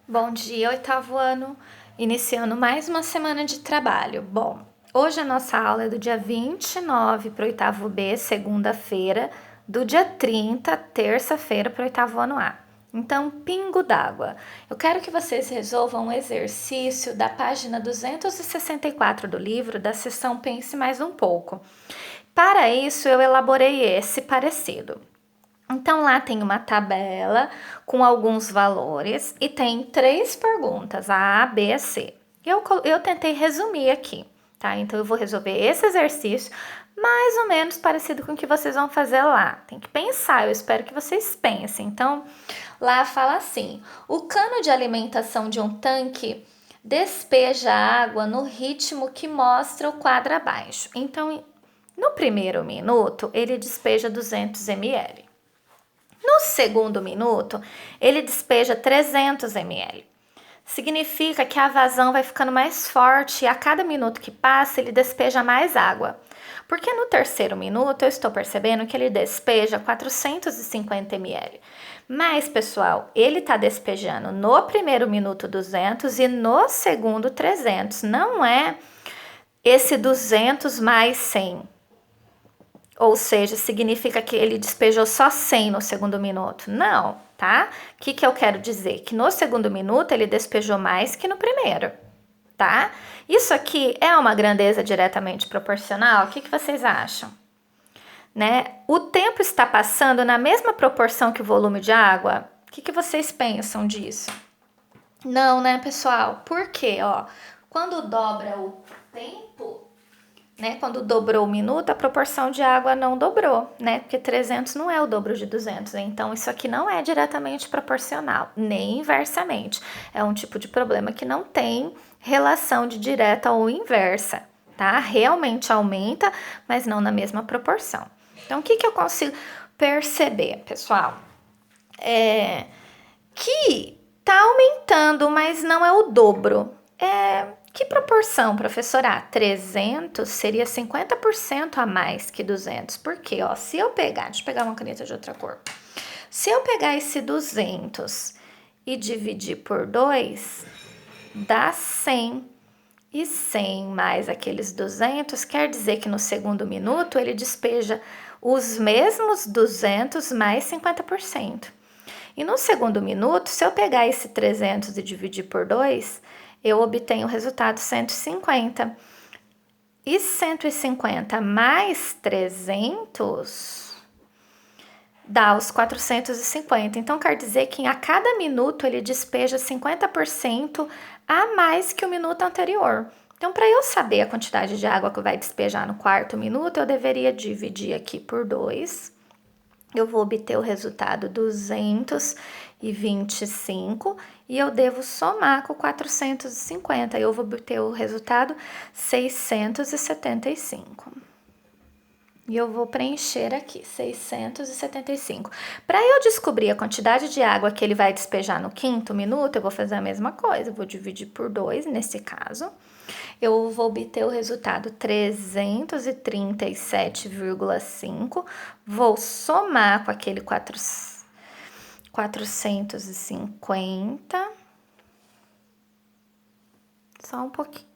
Bom dia, oitavo ano, iniciando mais uma semana de trabalho. Bom, hoje a nossa aula é do dia 29 para o oitavo B, segunda-feira, do dia 30, terça-feira, para o oitavo ano A. Então, pingo d'água. Eu quero que vocês resolvam um exercício da página 264 do livro, da seção Pense Mais um pouco. Para isso, eu elaborei esse parecido. Então lá tem uma tabela com alguns valores e tem 3 perguntas, A, B, C. Eu tentei resumir aqui, tá? Então eu vou resolver esse exercício mais ou menos parecido com o que vocês vão fazer lá. Tem que pensar, eu espero que vocês pensem. Então lá fala assim: o cano de alimentação de um tanque despeja água no ritmo que mostra o quadro abaixo. Então no primeiro minuto ele despeja 200 ml. No segundo minuto, ele despeja 300 ml. Significa que a vazão vai ficando mais forte e a cada minuto que passa ele despeja mais água. Porque no terceiro minuto eu estou percebendo que ele despeja 450 ml. Mas, pessoal, ele está despejando no primeiro minuto 200 e no segundo 300. Não é esse 200 mais 100. Ou seja, significa que ele despejou só 100 no segundo minuto. Não, tá? O que eu quero dizer? Que no segundo minuto ele despejou mais que no primeiro, tá? Isso aqui é uma grandeza diretamente proporcional? O que vocês acham? Né? O tempo está passando na mesma proporção que o volume de água? O que vocês pensam disso? Não, né, pessoal? Por quê? Ó, quando dobra o tempo, né? Quando dobrou o minuto, a proporção de água não dobrou, né? Porque 300 não é o dobro de 200, né? Então isso aqui não é diretamente proporcional, nem inversamente. É um tipo de problema que não tem relação de direta ou inversa, tá? Realmente aumenta, mas não na mesma proporção. Então o que eu consigo perceber, pessoal? Que tá aumentando, mas não é o dobro. Que proporção, professora? 300 seria 50% a mais que 200. Por quê? Ó, se eu pegar, deixa eu pegar uma caneta de outra cor. Se eu pegar esse 200 e dividir por 2, dá 100. E 100 mais aqueles 200 quer dizer que no segundo minuto ele despeja os mesmos 200 mais 50%. E no segundo minuto, se eu pegar esse 300 e dividir por 2, eu obtenho o resultado 150. E 150 mais 300 dá os 450. Então, quer dizer que a cada minuto ele despeja 50% a mais que o minuto anterior. Então, para eu saber a quantidade de água que vai despejar no quarto minuto, eu deveria dividir aqui por 2. Eu vou obter o resultado 225 e eu devo somar com 450. Eu vou obter o resultado 675. E eu vou preencher aqui, 675. Para eu descobrir a quantidade de água que ele vai despejar no quinto minuto, eu vou fazer a mesma coisa. Eu vou dividir por 2, nesse caso. Eu vou obter o resultado 337,5. Vou somar com aquele 450. Só um pouquinho.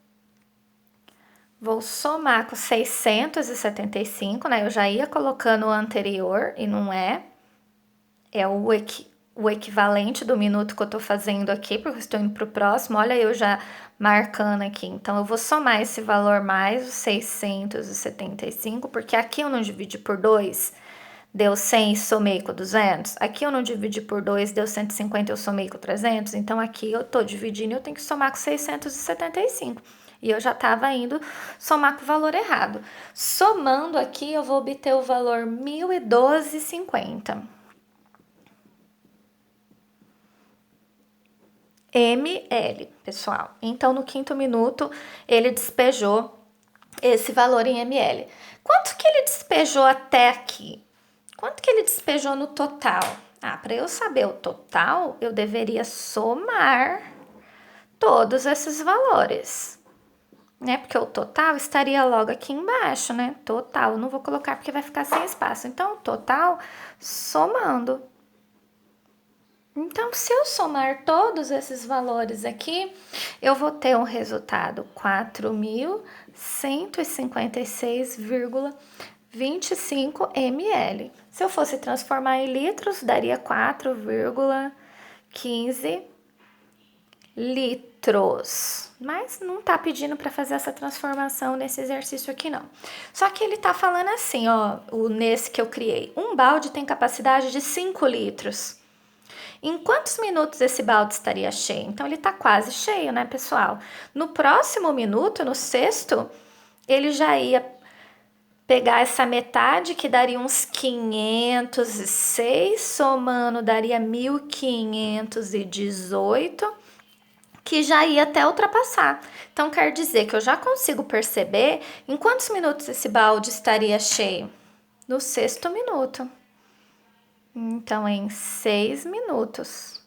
Vou somar com 675, né? Eu já ia colocando o anterior e não é. É o equivalente do minuto que eu tô fazendo aqui, porque eu estou indo pro próximo. Olha, eu já marcando aqui. Então, eu vou somar esse valor mais os 675, porque aqui eu não dividi por 2, deu 100 e somei com 200. Aqui eu não dividi por 2, deu 150 e eu somei com 300. Então, aqui eu tô dividindo e eu tenho que somar com 675. E eu já estava indo somar com o valor errado. Somando aqui, eu vou obter o valor 1.012,50. ml, pessoal. Então, no quinto minuto, ele despejou esse valor em ml. Quanto que ele despejou até aqui? Quanto que ele despejou no total? Para eu saber o total, eu deveria somar todos esses valores, né? Porque o total estaria logo aqui embaixo, né? Total, não vou colocar porque vai ficar sem espaço. Então, o total somando. Então, se eu somar todos esses valores aqui, eu vou ter um resultado 4.156,25 ml. Se eu fosse transformar em litros, daria 4,15 litros. Mas não tá pedindo para fazer essa transformação nesse exercício aqui, não. Só que ele tá falando assim, ó, nesse que eu criei. Um balde tem capacidade de 5 litros. Em quantos minutos esse balde estaria cheio? Então, ele está quase cheio, né, pessoal? No próximo minuto, no sexto, ele já ia pegar essa metade, que daria uns 506, somando daria 1.518, que já ia até ultrapassar. Então, quer dizer que eu já consigo perceber em quantos minutos esse balde estaria cheio? No sexto minuto. Então, em 6 minutos.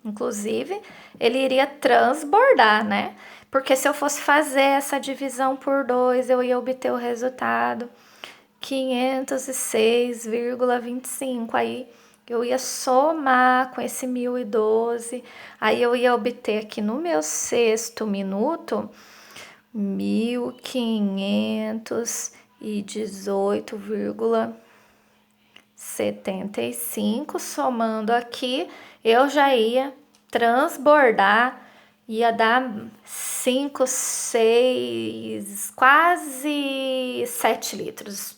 Inclusive, ele iria transbordar, né? Porque se eu fosse fazer essa divisão por 2, eu ia obter o resultado 506,25. Aí eu ia somar com esse 1.012. Aí eu ia obter aqui no meu sexto minuto 1.518,75, somando aqui, eu já ia transbordar, ia dar 5, 6, quase 7 litros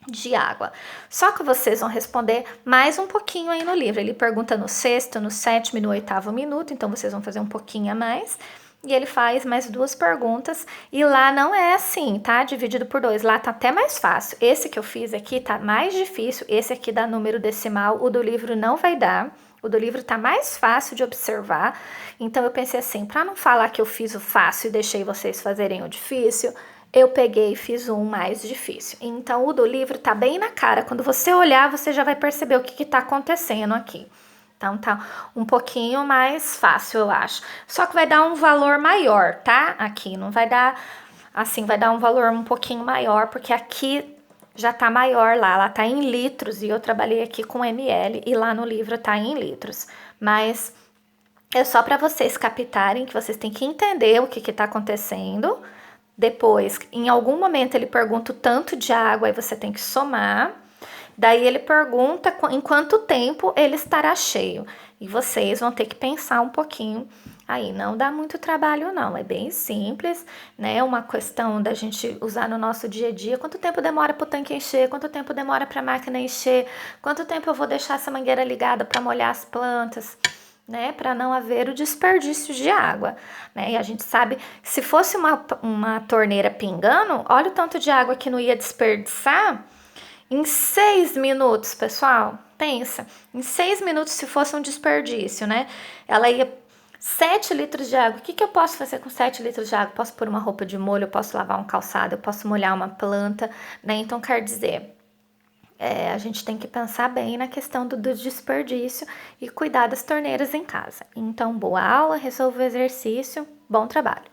de água. Só que vocês vão responder mais um pouquinho aí no livro. Ele pergunta no sexto, no sétimo e no oitavo minuto, então vocês vão fazer um pouquinho a mais. E ele faz mais 2 perguntas, e lá não é assim, tá? Dividido por 2, lá tá até mais fácil. Esse que eu fiz aqui tá mais difícil, esse aqui dá número decimal, o do livro não vai dar. O do livro tá mais fácil de observar, então eu pensei assim, para não falar que eu fiz o fácil e deixei vocês fazerem o difícil, eu peguei e fiz um mais difícil. Então o do livro tá bem na cara, quando você olhar, você já vai perceber o que tá acontecendo aqui. Então tá um pouquinho mais fácil, eu acho. Só que vai dar um valor maior, tá? Aqui não vai dar assim, vai dar um valor um pouquinho maior, porque aqui já tá maior lá tá em litros e eu trabalhei aqui com ml e lá no livro tá em litros. Mas é só para vocês captarem que vocês têm que entender o que tá acontecendo. Depois, em algum momento ele pergunta o tanto de água e você tem que somar. Daí ele pergunta em quanto tempo ele estará cheio. E vocês vão ter que pensar um pouquinho. Aí não dá muito trabalho não, é bem simples, né? Uma questão da gente usar no nosso dia a dia. Quanto tempo demora para o tanque encher? Quanto tempo demora para a máquina encher? Quanto tempo eu vou deixar essa mangueira ligada para molhar as plantas? Né, para não haver o desperdício de água, né? E a gente sabe, se fosse uma torneira pingando, olha o tanto de água que não ia desperdiçar em 6 minutos, pessoal. Pensa, em 6 minutos, se fosse um desperdício, né? Ela ia 7 litros de água. O que eu posso fazer com 7 litros de água? Posso pôr uma roupa de molho, eu posso lavar um calçado, eu posso molhar uma planta, né? Então, quer dizer, a gente tem que pensar bem na questão do desperdício e cuidar das torneiras em casa. Então, boa aula, resolva o exercício, bom trabalho!